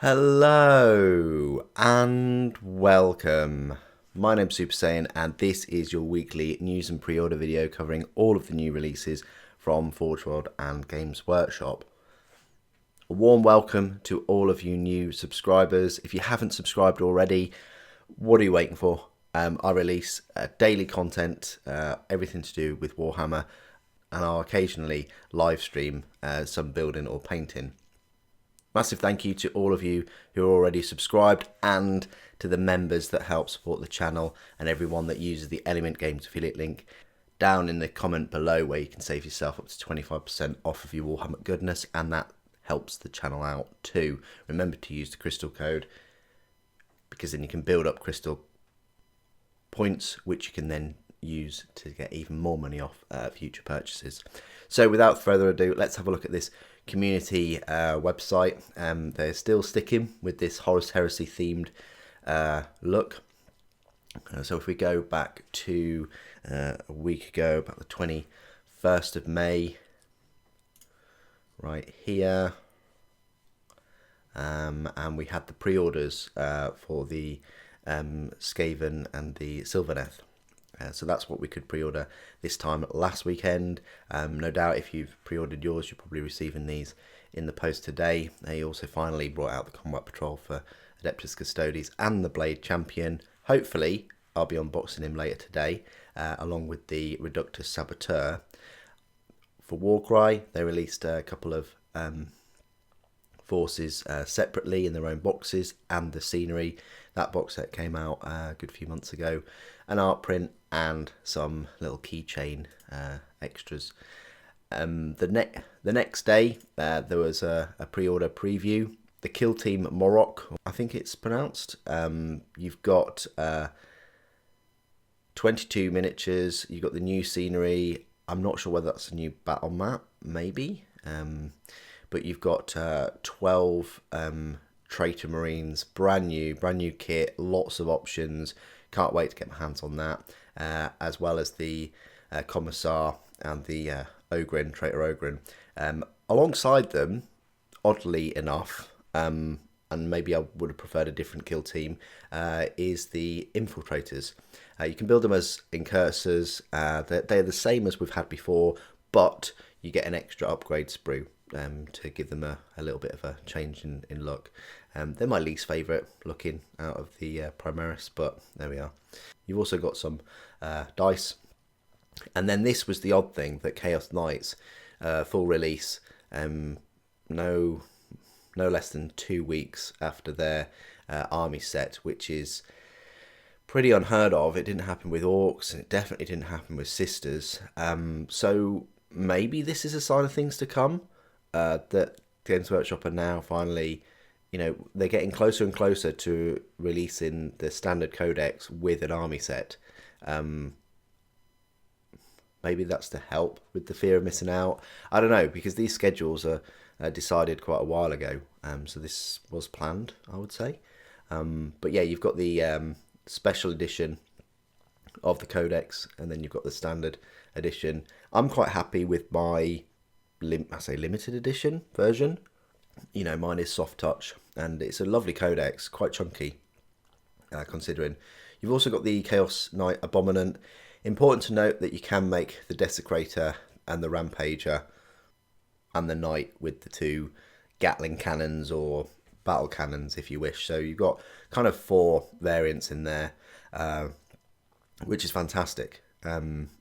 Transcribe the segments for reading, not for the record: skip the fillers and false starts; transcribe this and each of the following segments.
Hello and welcome. My name's Super Saiyan and this is your weekly news and pre-order video covering all of the new releases from Forge World and Games Workshop. A warm welcome to all of you new subscribers. If you haven't subscribed already, what are you waiting for? I release daily content, everything to do with Warhammer, and I'll occasionally live stream some building or painting. Massive thank you to all of you who are already subscribed and to the members that help support the channel and everyone that uses the Element Games affiliate link down in the comment below where you can save yourself up to 25% off of your Warhammer goodness, and that helps the channel out too. Remember to use the crystal code because then you can build up crystal points which you can then use to get even more money off future purchases. So without further ado, let's have a look at this community website. They're still sticking with this Horus Heresy themed look. So if we go back to a week ago, about the 21st of May, right here, and we had the pre-orders for the Skaven and the Sylvaneth. So that's what we could pre-order this time last weekend. No doubt if you've pre-ordered yours, you're probably receiving these in the post today. They also finally brought out the Combat Patrol for Adeptus Custodes and the Blade Champion. Hopefully, I'll be unboxing him later today, along with the Reductus Saboteur. For Warcry, they released a couple of forces separately in their own boxes, and the scenery. That box set came out a good few months ago. An art print and some little keychain extras. The next day there was a pre-order preview. The Kill Team Moroch, I think it's pronounced. You've got 22 miniatures. You've got the new scenery. I'm not sure whether that's a new battle map, maybe. But you've got 12 Traitor Marines, brand new kit, lots of options. Can't wait to get my hands on that, as well as the Commissar and the Traitor Ogren. Alongside them, oddly enough, and maybe I would have preferred a different kill team, is the Infiltrators. You can build them as incursors. They're the same as we've had before, but you get an extra upgrade sprue to give them a little bit of a change in look. They're my least favourite looking out of the Primaris, but there we are. You've also got some dice. And then this was the odd thing, that Chaos Knights full release, no less than 2 weeks after their army set, which is pretty unheard of. It didn't happen with Orcs, and it definitely didn't happen with Sisters. So maybe this is a sign of things to come, that Games Workshop are now finally, they're getting closer and closer to releasing the standard codex with an army set. Maybe that's to help with the fear of missing out. I don't know, because these schedules are decided quite a while ago. So this was planned, I would say. But yeah, you've got the special edition of the codex, and then you've got the standard edition. I'm quite happy with my limited edition version. Mine is soft touch, and it's a lovely codex, quite chunky, considering. You've also got the Chaos Knight Abominant. Important to note that you can make the Desecrator and the Rampager and the Knight with the two Gatling cannons or battle cannons if you wish. So you've got kind of 4 variants in there, which is fantastic.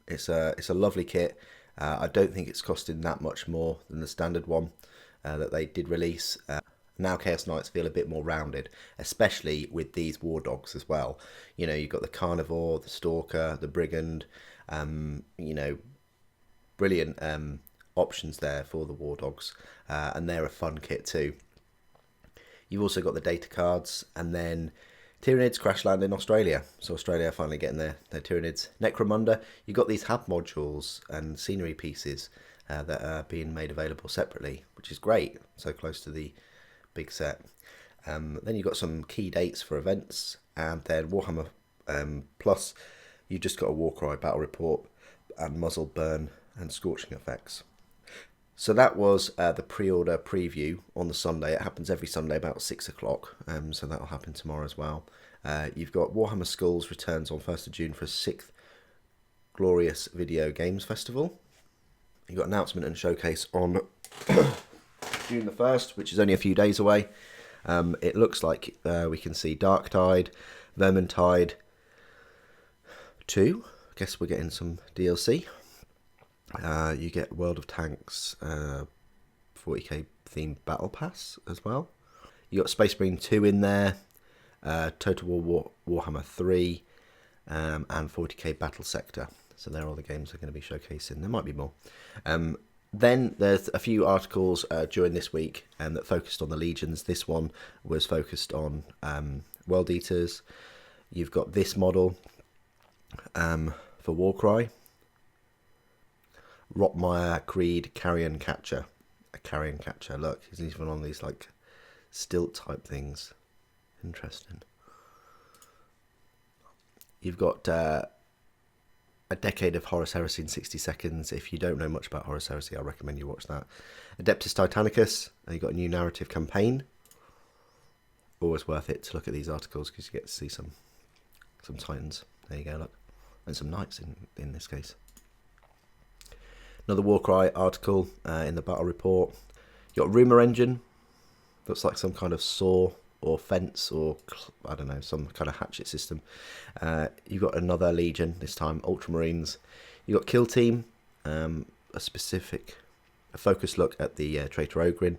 It's a lovely kit. I don't think it's costing that much more than the standard one that they did release. Now Chaos Knights feel a bit more rounded, especially with these War Dogs as well. You've got the Carnivore, the Stalker, the Brigand, brilliant options there for the War Dogs, and they're a fun kit too. You've also got the data cards, and then Tyranids crash land in Australia. So Australia are finally getting their Tyranids. Necromunda, you've got these hub modules and scenery pieces that are being made available separately, which is great. So close to the big set. Then you've got some key dates for events, and then Warhammer Plus, you've just got a Warcry battle report and muzzle burn and scorching effects. So that was the pre-order preview on the Sunday. It happens every Sunday about 6 o'clock, so that'll happen tomorrow as well. You've got Warhammer Skulls returns on 1st of June for a 6th Glorious Video Games Festival. You've got announcement and showcase on June the 1st, which is only a few days away. It looks like we can see Darktide, Vermintide 2. I guess we're getting some DLC. You get World of Tanks 40k themed battle pass as well. You got Space Marine 2 in there, Total War Warhammer 3, and 40k Battle Sector. So they're all the games they're going to be showcasing. There might be more. Then there's a few articles during this week that focused on the legions. This one was focused on World Eaters. You've got this model for Warcry. Rotmire Creed Carrion Catcher. A Carrion Catcher. Look, he's even on these like stilt type things. Interesting. You've got a Decade of Horus Heresy in 60 seconds. If you don't know much about Horus Heresy, I recommend you watch that. Adeptus Titanicus. You've got a new narrative campaign. Always worth it to look at these articles because you get to see some Titans. There you go, look. And some Knights in this case. Another Warcry article in the battle report. You got Rumour Engine. Looks like some kind of saw or fence or, I don't know, some kind of hatchet system. You've got another Legion, this time Ultramarines. You've got Kill Team, a focused look at the Traitor Ogrin.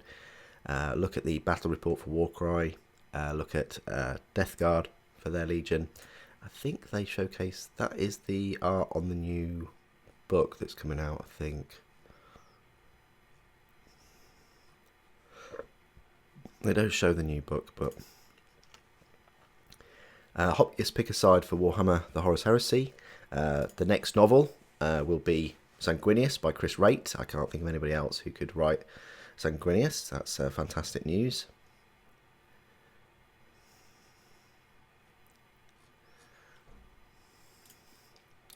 Look at the battle report for Warcry. Look at Death Guard for their Legion. I think they showcase, that is the art on the new book that's coming out, I think. They don't show the new book, but Hopkins pick a side for Warhammer the Horus Heresy. The next novel will be Sanguinius by Chris Raitt. I can't think of anybody else who could write Sanguinius. That's fantastic news.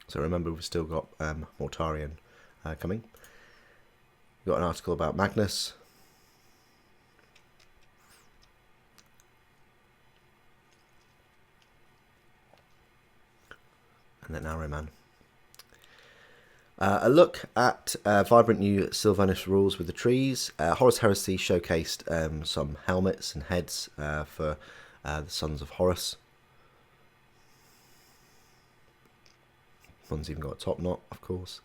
So remember, we've still got Mortarion coming. We've got an article about Magnus. And then Arrowman. A look at vibrant new Sylvanus rules with the trees. Horus Heresy showcased some helmets and heads for the Sons of Horus. One's even got a top knot, of course,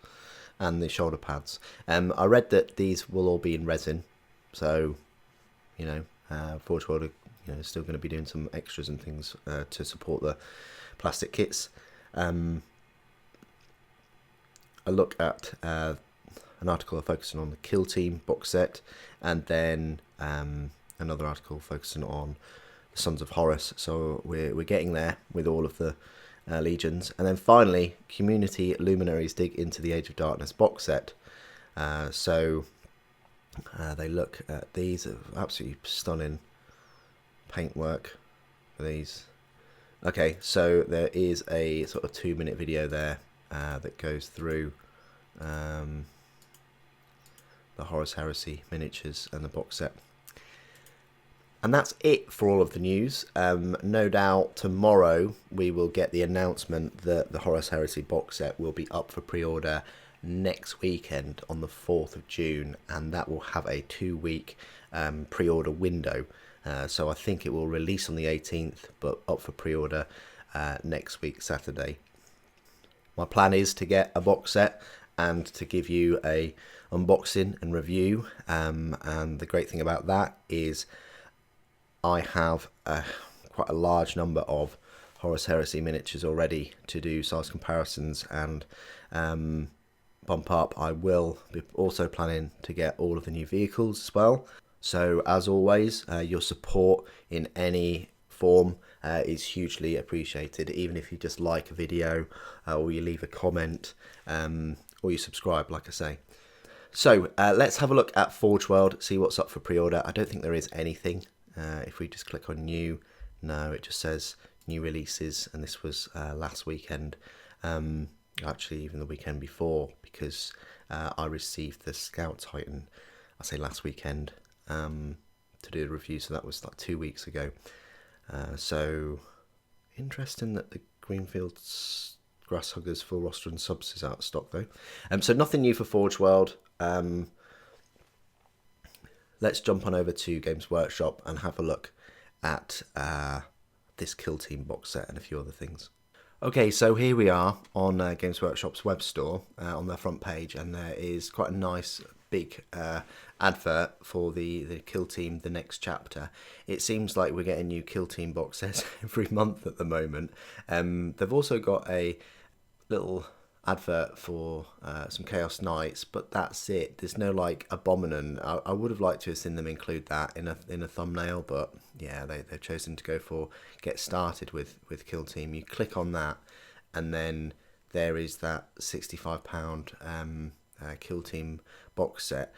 and the shoulder pads. I read that these will all be in resin, so Forge World are still going to be doing some extras and things to support the plastic kits. A look at an article focusing on the Kill Team box set, and then another article focusing on the Sons of Horus. So we're getting there with all of the legions. And then finally, Community Luminaries dig into the Age of Darkness box set. So they look at these, absolutely stunning paintwork for these. Okay, so there is a sort of 2-minute video there that goes through the Horus Heresy miniatures and the box set. And that's it for all of the news. No doubt tomorrow we will get the announcement that the Horus Heresy box set will be up for pre-order next weekend on the 4th of June, and that will have a 2-week pre-order window. So I think it will release on the 18th, but up for pre-order next week, Saturday. My plan is to get a box set and to give you a unboxing and review. And the great thing about that is I have quite a large number of Horus Heresy miniatures already to do size comparisons and bump up. I will be also planning to get all of the new vehicles as well. So as always, your support in any form is hugely appreciated. Even if you just like a video or you leave a comment or you subscribe, like I say. So let's have a look at Forge World, see what's up for pre-order. I don't think there is anything. If we just click on new, no, it just says new releases, and this was last weekend. actually even the weekend before, because I received the Scout Titan, I say last weekend, to do the review, so that was like 2 weeks ago. So interesting that the Greenfield's Grasshuggers full roster and subs is out of stock though. So nothing new for Forge World. Let's jump on over to Games Workshop and have a look at this Kill Team box set and a few other things. Okay, so here we are on Games Workshop's web store on their front page, and there is quite a nice big advert for the Kill Team, the next chapter. It seems like we're getting new Kill Team box sets every month at the moment. They've also got a little advert for some Chaos Knights, but that's it. There's no like Abominant. I would have liked to have seen them include that in a thumbnail, but yeah, they've chosen to go for get started with Kill Team. You click on that, and then there is that £65 Kill Team box set.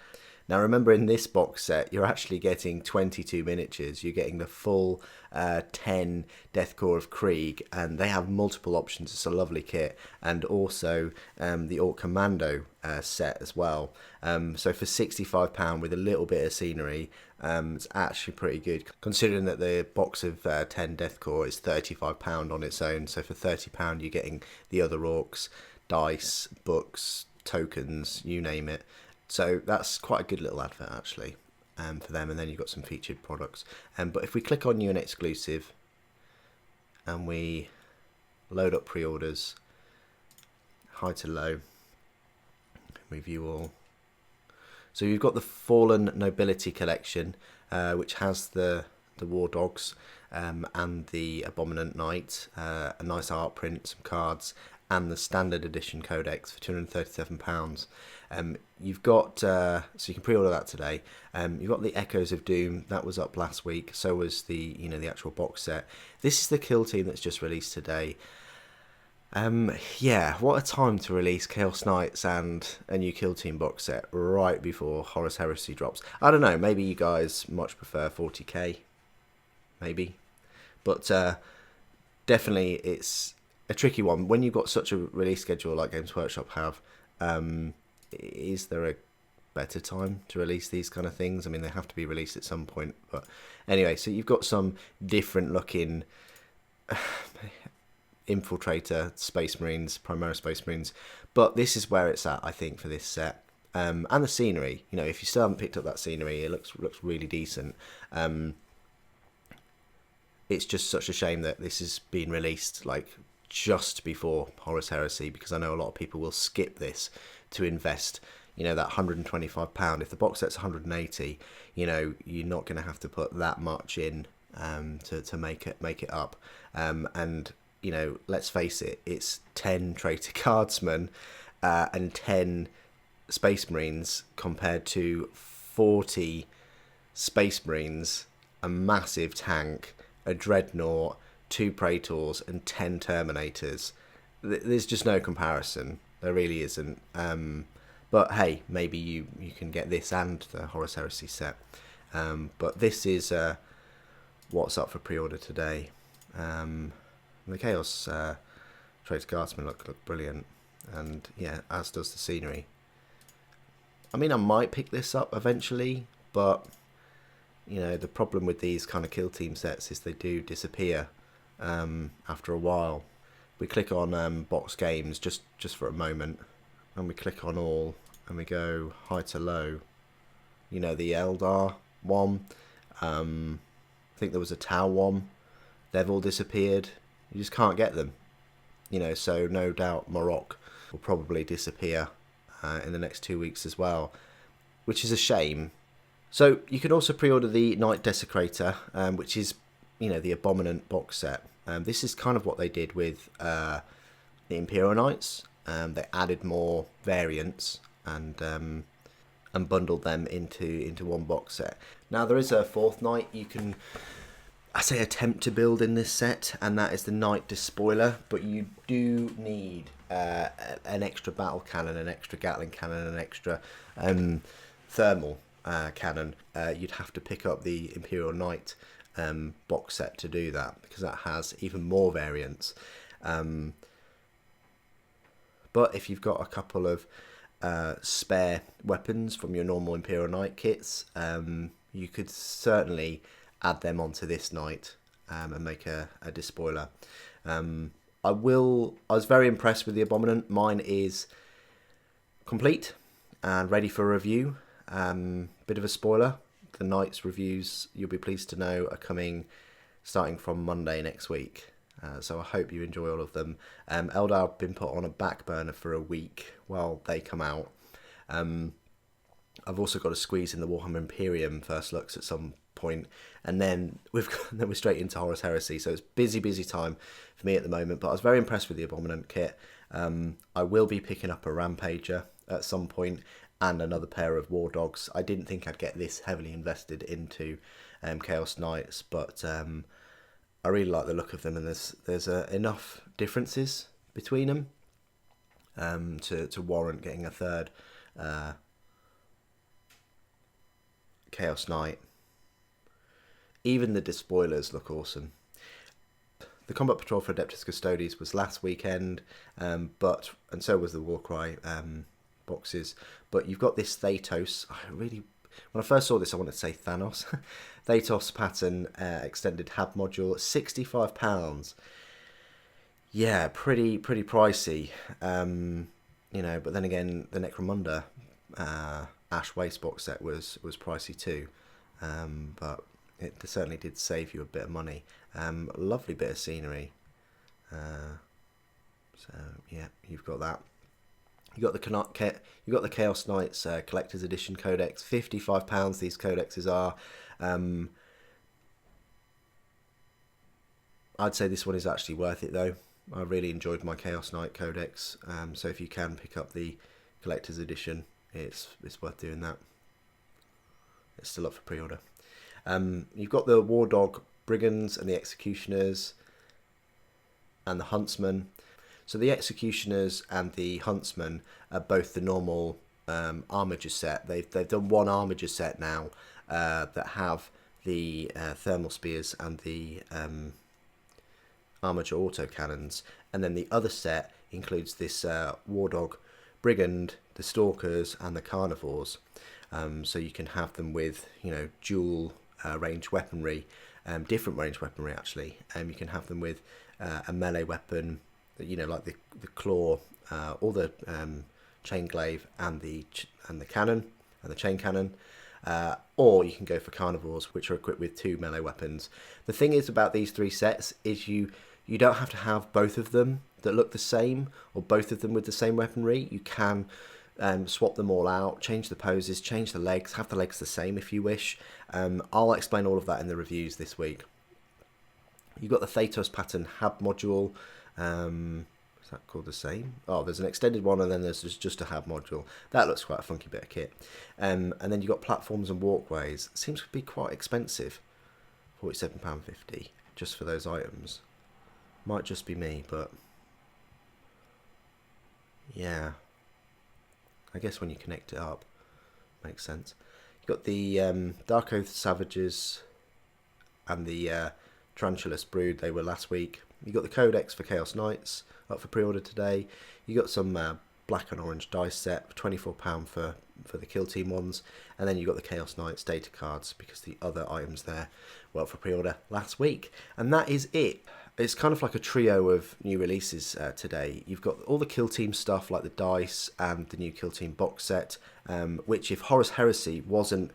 Now remember, in this box set you're actually getting 22 miniatures. You're getting the full 10 Deathcore of Krieg, and they have multiple options. It's a lovely kit, and also the Orc Commando set as well. So for £65 with a little bit of scenery, it's actually pretty good, considering that the box of 10 Deathcore is £35 on its own. So for £30 you're getting the other orcs, dice, books, tokens, you name it. So that's quite a good little advert actually for them, and then you've got some featured products. But if we click on new and exclusive and we load up pre-orders, high to low, review all. So you've got the Fallen Nobility collection, which has the War Dogs and the Abominant Knight, a nice art print, some cards, and the standard edition codex for £237. You've got so you can pre-order that today. You've got the Echoes of Doom, that was up last week. So was the the actual box set. This is the Kill Team that's just released today. Yeah, what a time to release Chaos Knights and a new Kill Team box set right before Horus Heresy drops. I don't know, maybe you guys much prefer 40k, maybe, but definitely it's a tricky one when you've got such a release schedule like Games Workshop have. Is there a better time to release these kind of things? I mean, they have to be released at some point, but anyway, so you've got some different looking Infiltrator Space Marines, Primera Space Marines, but this is where it's at, I think, for this set. And the scenery, if you still haven't picked up that scenery, it looks really decent. It's just such a shame that this is being released like just before Horus Heresy, because I know a lot of people will skip this to invest that £125. If the box set's 180, you're not going to have to put that much in to make it up. And let's face it, it's 10 Traitor Guardsmen and 10 Space Marines compared to 40 Space Marines, a massive tank, a Dreadnought, 2 Praetors, and 10 Terminators. There's just no comparison. There really isn't. But hey, maybe you can get this and the Horus Heresy set. But this is what's up for pre-order today. The Chaos Traitor Guardsmen look brilliant, and yeah, as does the scenery. I mean, I might pick this up eventually, but the problem with these kind of Kill Team sets is they do disappear after a while. We click on box games just for a moment, and we click on all, and we go high to low. The Eldar one, I think there was a Tau one, they've all disappeared. You just can't get them, so no doubt Moroch will probably disappear in the next 2 weeks as well, which is a shame. So you can also pre-order the Knight Desecrator, which is the Abominant box set. This is kind of what they did with the Imperial Knights. They added more variants and bundled them into one box set. Now there is a 4th Knight you can, I say, attempt to build in this set, and that is the Knight Despoiler. But you do need an extra battle cannon, an extra Gatling cannon, an extra thermal cannon. You'd have to pick up the Imperial Knight box set to do that, because that has even more variants. But if you've got a couple of spare weapons from your normal Imperial Knight kits, you could certainly add them onto this Knight and make a Despoiler. I was very impressed with the Abominant. Mine is complete and ready for review. Bit of a spoiler. The Knight's reviews, you'll be pleased to know, are coming starting from Monday next week. So I hope you enjoy all of them. Eldar have been put on a back burner for a week while they come out. I've also got to squeeze in the Warhammer Imperium first looks at some point, and then we're straight into Horus Heresy. So it's busy time for me at the moment. But I was very impressed with the Abominant kit. I will be picking up a Rampager at some point and another pair of War Dogs. I didn't think I'd get this heavily invested into Chaos Knights, but I really like the look of them, and there's enough differences between them to warrant getting a third Chaos Knight. Even the Despoilers look awesome. The Combat Patrol for Adeptus Custodes was last weekend, and so was the Warcry boxes. But you've got this Thanos. When I first saw this, I wanted to say Thanos. Thanos pattern extended hab module, £65. Yeah, pretty pricey. But then again, the Necromunda Ash Waste box set was pricey too. But it certainly did save you a bit of money. Lovely bit of scenery. So yeah, you've got that. You got the Chaos Knights Collector's Edition Codex. £55 these codexes are. I'd say this one is actually worth it though. I really enjoyed my Chaos Knight Codex. So if you can pick up the Collector's Edition, it's worth doing that. It's still up for pre-order. You've got the War Dog Brigands and the Executioners and the Huntsman. So the Executioners and the Huntsman are both the normal armature set. They've done one armature set now that have the thermal spears and the armature autocannons, and then the other set includes this War Dog Brigand, the Stalkers, and the Carnivores. So you can have them with dual range weaponry, different range weaponry actually. You can have them with a melee weapon, like the claw, or the chain glaive and the cannon and the chain cannon, or you can go for Carnivores, which are equipped with 2 melee weapons. The thing is about these 3 sets is you don't have to have both of them that look the same, or both of them with the same weaponry. You can swap them all out, change the poses, change the legs, have the legs the same if you wish. I'll explain all of that in the reviews this week. You've got the Thanos pattern hab module. Is that called the same? Oh, there's an extended one, and then there's just a hab module. That looks quite a funky bit of kit. And then you've got platforms and walkways. Seems to be quite expensive, £47.50 just for those items. Might just be me, but yeah, I guess when you connect it up, makes sense. You've got the Dark Oath Savages and the Tarantulas Brood. They were last week. You got the Codex for Chaos Knights up for pre-order today. You got some black and orange dice set for £24 for the Kill Team ones, and then you got the Chaos Knights data cards because the other items there were up for pre-order last week. And that is it. It's kind of like a trio of new releases today. You've got all the Kill Team stuff like the dice and the new Kill Team box set, which if Horus Heresy wasn't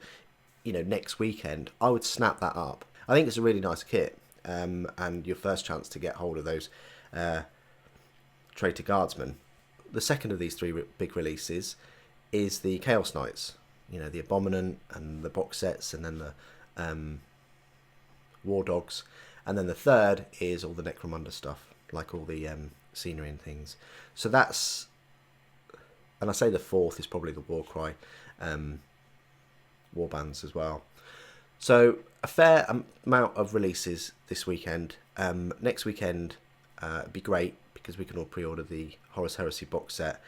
next weekend, I would snap that up. I think it's a really nice kit. And your first chance to get hold of those Traitor Guardsmen. The second of these 3 big releases is the Chaos Knights, the Abominant and the box sets, and then the War Dogs, and then the third is all the Necromunda stuff, like all the scenery and things. So that's, and I say the fourth is probably the Warcry warbands as well. So a fair amount of releases this weekend. Next weekend it'd be great because we can all pre-order the Horus Heresy box set.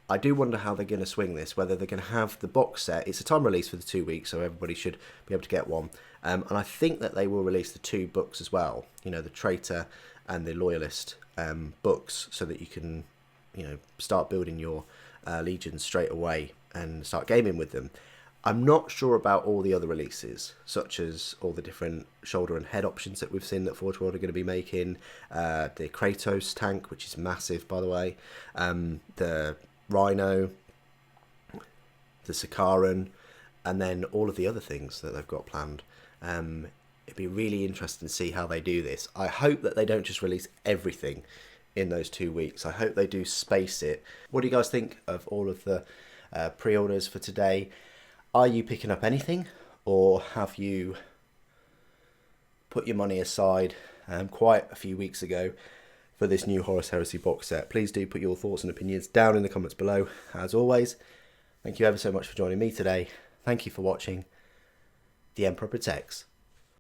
I do wonder how they're going to swing this, whether they're going to have the box set. It's a time release for the 2 weeks, so everybody should be able to get one. And I think that they will release the 2 books as well, the Traitor and the Loyalist books, so that you can start building your legions straight away and start gaming with them. I'm not sure about all the other releases, such as all the different shoulder and head options that we've seen that Forge World are going to be making. The Kratos tank, which is massive, by the way. The Rhino, the Sakaran, and then all of the other things that they've got planned. It'd be really interesting to see how they do this. I hope that they don't just release everything in those 2 weeks. I hope they do space it. What do you guys think of all of the pre-orders for today? Are you picking up anything, or have you put your money aside quite a few weeks ago for this new Horus Heresy box set? Please do put your thoughts and opinions down in the comments below. As always, thank you ever so much for joining me today. Thank you for watching. The Emperor Protects.